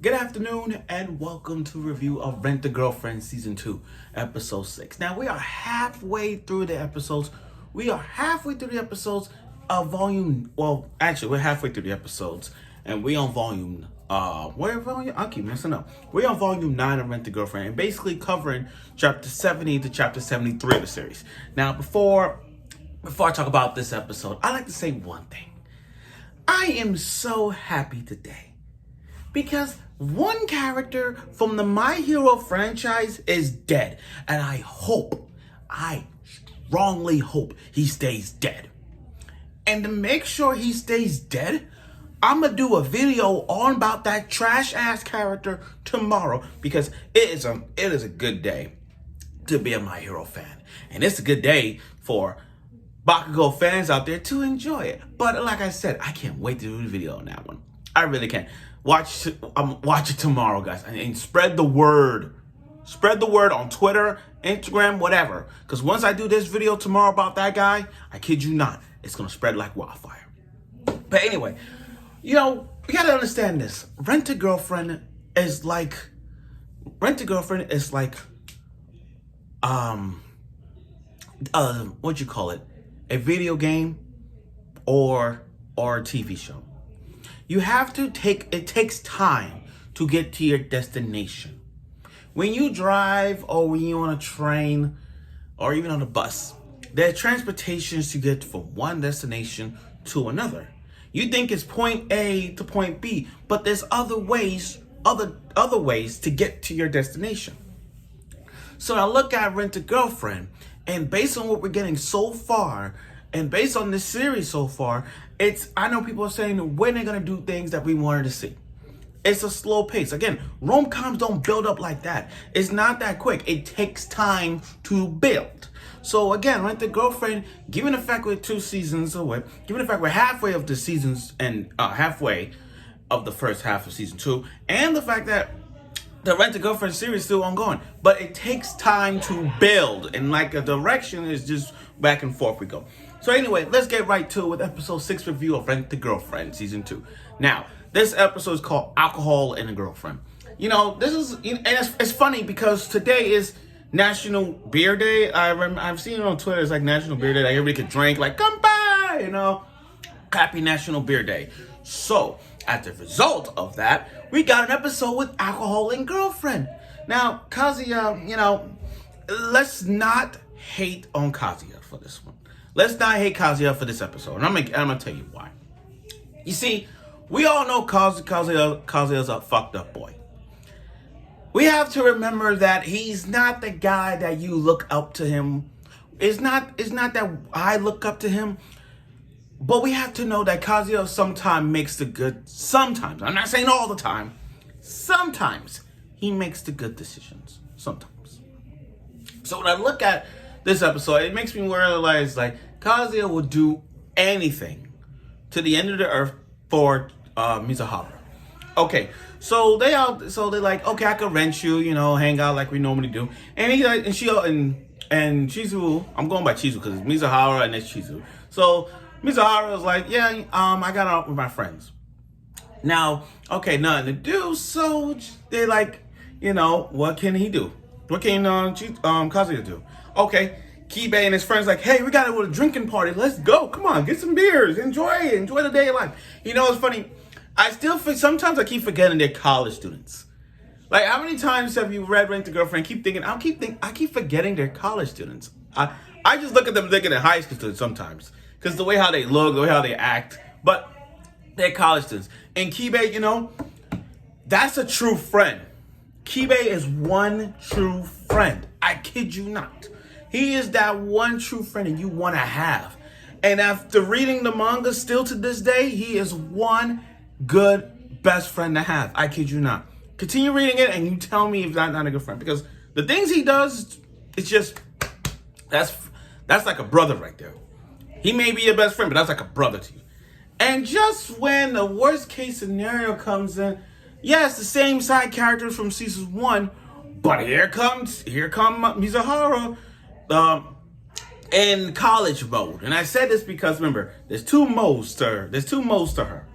Good afternoon and welcome to review of Rent a Girlfriend Season 2, Episode 6. Now we are halfway through the episodes. Of volume, well, actually we're halfway through the episodes and we're on volume, I keep messing up. We're on volume 9 of Rent a Girlfriend and basically covering chapter 70 to chapter 73 of the series. Now before I talk about this episode, I like to say one thing. I am so happy today because one character from the My Hero franchise is dead. And I strongly hope he stays dead. And to make sure he stays dead, I'm going to do a video on about that trash ass character tomorrow because it is a good day to be a My Hero fan. And it's a good day for Bakugo fans out there to enjoy it. But like I said, I can't wait to do the video on that one. I really can't. Watch it tomorrow, guys, and spread the word. Spread the word on Twitter, Instagram, whatever. Because once I do this video tomorrow about that guy, I kid you not, it's going to spread like wildfire. But anyway, we got to understand this. Rent a Girlfriend is like, what you call it? A video game or a TV show. It takes time to get to your destination. When you drive or when you're on a train or even on a bus, there are transportations to get from one destination to another. You think it's point A to point B, but there's other ways to get to your destination. So I look at Rent a Girlfriend, and based on what we're getting so far, and based on this series so far, I know people are saying when they're gonna do things that we wanted to see. It's a slow pace. Again, rom-coms don't build up like that. It's not that quick. It takes time to build. So again, Rent a Girlfriend, given the fact we're 2 seasons away, given the fact we're halfway of the seasons and halfway of the first half of season 2, and the fact that the Rent a Girlfriend series is still ongoing, but it takes time to build, and like a direction is just back and forth we go. So anyway, let's get right to it with episode 6 review of Rent a Girlfriend season 2. Now, this episode is called Alcohol and a Girlfriend. It's funny because today is National Beer Day. I've seen it on Twitter. It's like National Beer Day. Like everybody could drink, like come by, Happy National Beer Day. So, as a result of that, we got an episode with Alcohol and Girlfriend. Now, Kazuya, let's not hate on Kazuya for this one. Let's not hate Kazuya for this episode. And I'm gonna tell you why. You see, we all know Kazuya's a fucked up boy. We have to remember that he's not the guy that you look up to him. It's not that I look up to him. But we have to know that Kazuya sometimes makes the good, sometimes, I'm not saying all the time, sometimes he makes the good decisions, sometimes. So when I look at this episode, it makes me realize like Kazuya will do anything to the end of the earth for Mizuhara. Okay, so they're like, okay, I could rent you, hang out like we normally do. And and Chizuru, I'm going by Chizuru because it's Mizuhara and it's Chizuru. So Mizuhara was like, yeah, I got out with my friends. Now, okay, nothing to do, so they're like, what can he do? What can Kazuya do? Okay, Kibe and his friends like, hey, we got a drinking party. Let's go. Come on, get some beers. Enjoy the day of life. It's funny. Sometimes I keep forgetting they're college students. Like, how many times have you read Rent a Girlfriend? I keep forgetting they're college students. I just look at them thinking they're high school students sometimes. Because the way how they look, the way how they act. But they're college students. And Kibe, that's a true friend. Kibe is one true friend. I kid you not. He is that one true friend that you want to have. And after reading the manga still to this day, he is one good best friend to have. I kid you not. Continue reading it and you tell me if that's not a good friend. Because the things he does, it's just, that's like a brother right there. He may be your best friend, but that's like a brother to you. And just when the worst case scenario comes in, yes, the same side characters from season 1, but here come Mizuhara in college mode. And I said this because remember, there's two modes to her.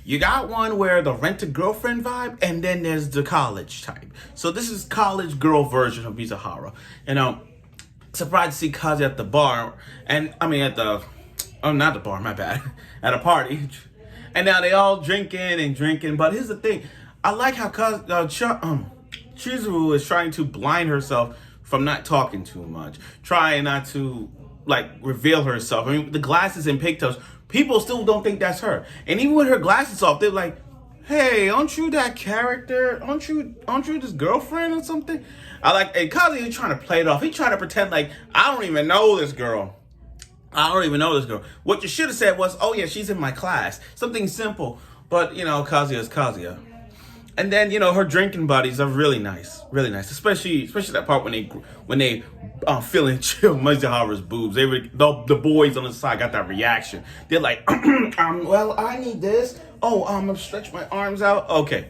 You got one where the rent-a-girlfriend vibe, and then there's the college type. So this is college girl version of Mizuhara. Surprised to see Kazuya at the bar, and I mean not the bar, my bad, at a party. And now they all drinking. But here's the thing, I like how Chizuru is trying to blind herself from not talking too much, trying not to reveal herself. I mean, the glasses and pigtails, people still don't think that's her. And even with her glasses off, they're like, "Hey, aren't you that character? Aren't you this girlfriend or something?" And Kazuya trying to play it off. He trying to pretend like, I don't even know this girl. What you should have said was, "Oh yeah, she's in my class." Something simple. But Kazuya is Kazuya. And then her drinking buddies are really nice, especially that part when they feeling chill Mizuhara's boobs. The boys on the side got that reaction. They're like, well, I need this. Oh, I'm gonna stretch my arms out. Okay.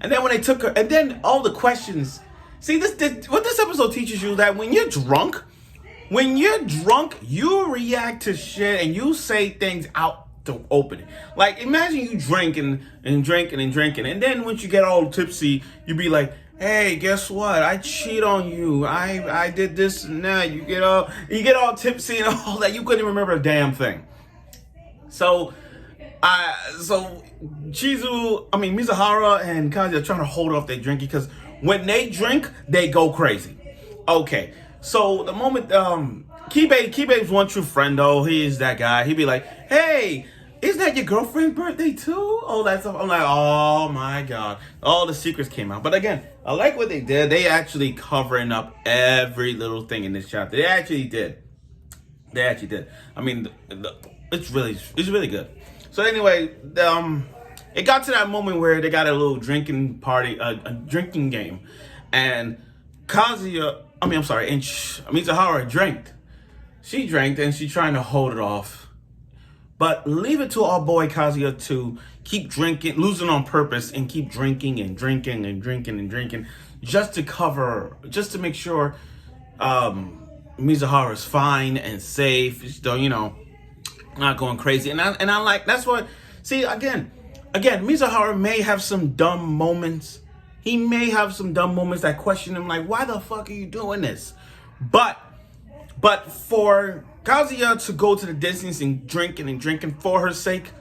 And then when they took her, and then all the questions. See, what this episode teaches you, that when you're drunk, you react to shit and you say things out to open it. Like, imagine you drinking, and then once you get all tipsy, you be like, "Hey, guess what? I cheat on you. I did this and that." You get all tipsy and all that. You couldn't even remember a damn thing. So Mizuhara and Kazuya are trying to hold off their drinking, because when they drink, they go crazy. Okay, so the moment Kibe's one true friend though, he is that guy. He'd be like, "Hey, isn't that your girlfriend's birthday too?" All that stuff. I'm like, oh my god, all the secrets came out. But again, I like what they did. They actually covering up every little thing in this chapter. They actually did. I mean, it's really good. So anyway, it got to that moment where they got a little drinking party, a drinking game, and Mizuhara drank. She drank and she's trying to hold it off. But leave it to our boy Kazuya to keep drinking, losing on purpose, and keep drinking, just to make sure Mizuhara is fine and safe, not going crazy. And I like, that's what, see, again, Mizuhara may have some dumb moments. He may have some dumb moments that question him, like, why the fuck are you doing this? But for Kazuya to go to the distance and drinking for her sake,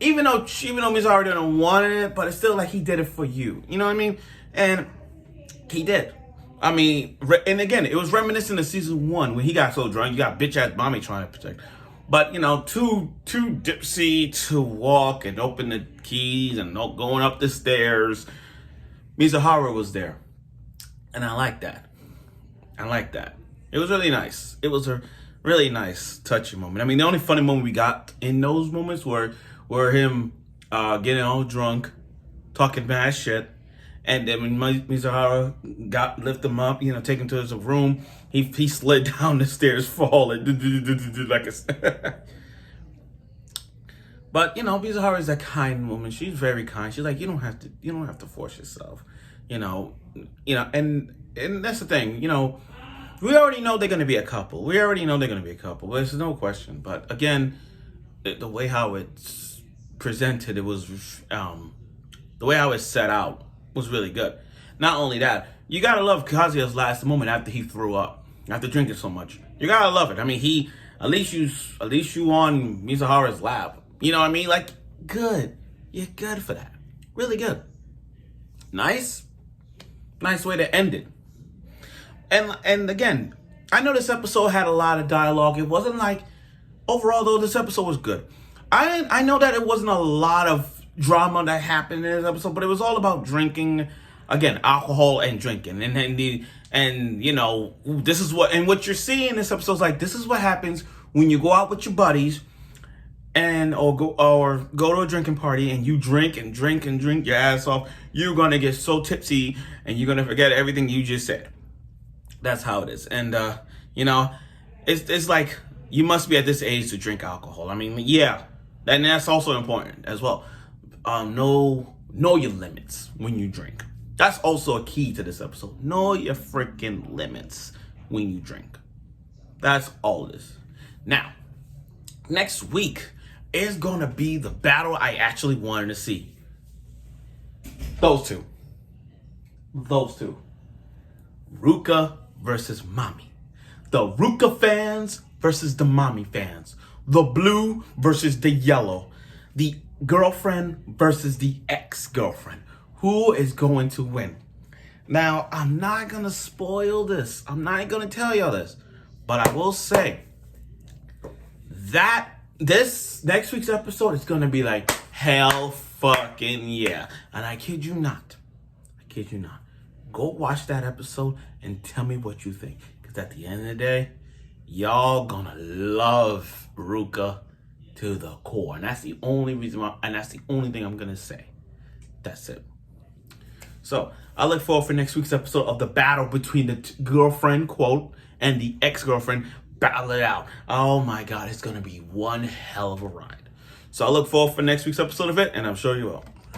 even though Mizuhara didn't want it, but it's still like he did it for you. You know what I mean? And he did. I mean, and again, it was reminiscent of season 1 when he got so drunk. You got bitch ass mommy trying to protect. But too dipsy to walk and open the keys and going up the stairs. Mizuhara was there, and I like that. It was really nice. It was a really nice, touching moment. I mean, the only funny moment we got in those moments were him getting all drunk, talking bad shit, and then when Mizuhara lift him up, take him to his room, he slid down the stairs, falling like a. But Mizuhara is that kind woman. She's very kind. She's like, you don't have to force yourself, and that's the thing, we already know they're gonna be a couple. There's no question. But again, the way how it's presented, it was the way how it's set out was really good. Not only that, you gotta love Kazuya's last moment after he threw up, after drinking so much. You gotta love it. I mean, at least you on Mizuhara's lap. You know what I mean? Like, good. You're good for that. Really good. Nice way to end it. And again, I know this episode had a lot of dialogue. It wasn't like, overall though, this episode was good. I know that it wasn't a lot of drama that happened in this episode, but it was all about drinking, again, alcohol and drinking, this is what you're seeing in this episode is like, this is what happens when you go out with your buddies or go to a drinking party and you drink your ass off. You're gonna get so tipsy and you're gonna forget everything you just said. That's how it is. And it's like, you must be at this age to drink alcohol. I mean, yeah, and that's also important as well. Know your limits when you drink. That's also a key to this episode. Know your freaking limits when you drink. That's all it is. Now, next week, is going to be the battle I actually wanted to see. Those two. Ruka versus Mommy. The Ruka fans versus the Mommy fans. The blue versus the yellow. The girlfriend versus the ex-girlfriend. Who is going to win? Now, I'm not going to spoil this. I'm not going to tell y'all this. But I will say that this next week's episode is going to be like hell fucking yeah. And I kid you not. Go watch that episode and tell me what you think. Because at the end of the day, y'all gonna love Ruka to the core. And that's the only reason why, and that's the only thing I'm gonna say. That's it. So I look forward for next week's episode of the battle between the girlfriend, quote, and the ex-girlfriend. Battle it out. Oh my God, it's gonna be one hell of a ride. So I look forward for next week's episode of it, and I'm sure you will.